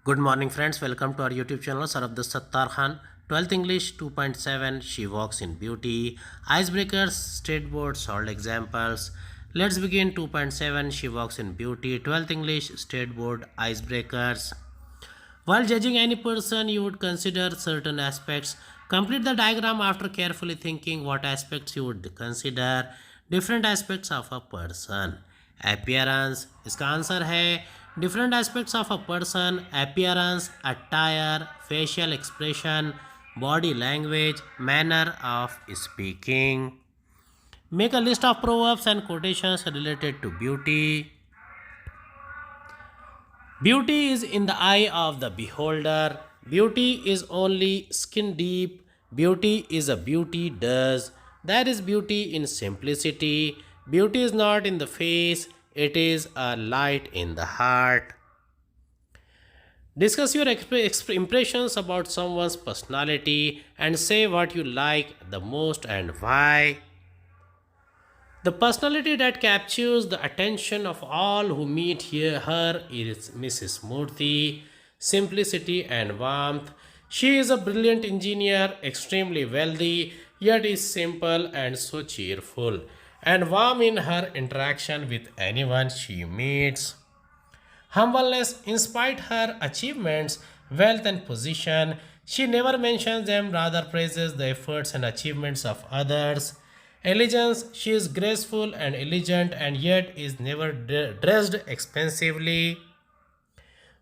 Good morning friends, welcome to our YouTube channel. Sir of the Sattar Khan, 12th English 2.7, She Walks in Beauty, Icebreakers, State Board, Solved Examples. Let's begin 2.7, She Walks in Beauty, 12th English, State Board, Icebreakers. While judging any person, you would consider certain aspects. Complete the diagram after carefully thinking what aspects you would consider. Different aspects of a person. Appearance, इसका answer है different aspects of a person, appearance, attire, facial expression, body language, manner of speaking. Make a list of proverbs and quotations related to beauty. Beauty is in the eye of the beholder. Beauty is only skin deep. Beauty is a beauty does. There is beauty in simplicity. Beauty is not in the face, it is a light in the heart. Discuss your impressions about someone's personality and say what you like the most and why. The personality that captures the attention of all who meet her is Mrs. Murthy. Simplicity and warmth. She is a brilliant engineer, extremely wealthy, yet is simple and so cheerful, and warm in her interaction with anyone she meets. Humbleness, in spite her achievements, wealth and position, she never mentions them, rather praises the efforts and achievements of others. Elegance, she is graceful and elegant and yet is never dressed expensively.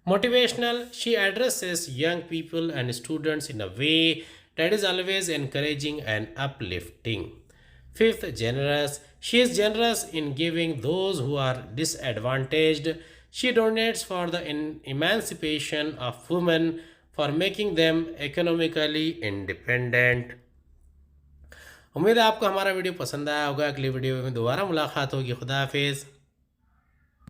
Motivational, she addresses young people and students in a way that is always encouraging and uplifting. Fifth, generous, she is generous in giving those who are disadvantaged. She donates for the emancipation of women, for making them economically independent. उम्मीद है आपको हमारा video पसंद आया होगा। अगली video में दोबारा मुलाकात होगी। खुदा हाफिज़।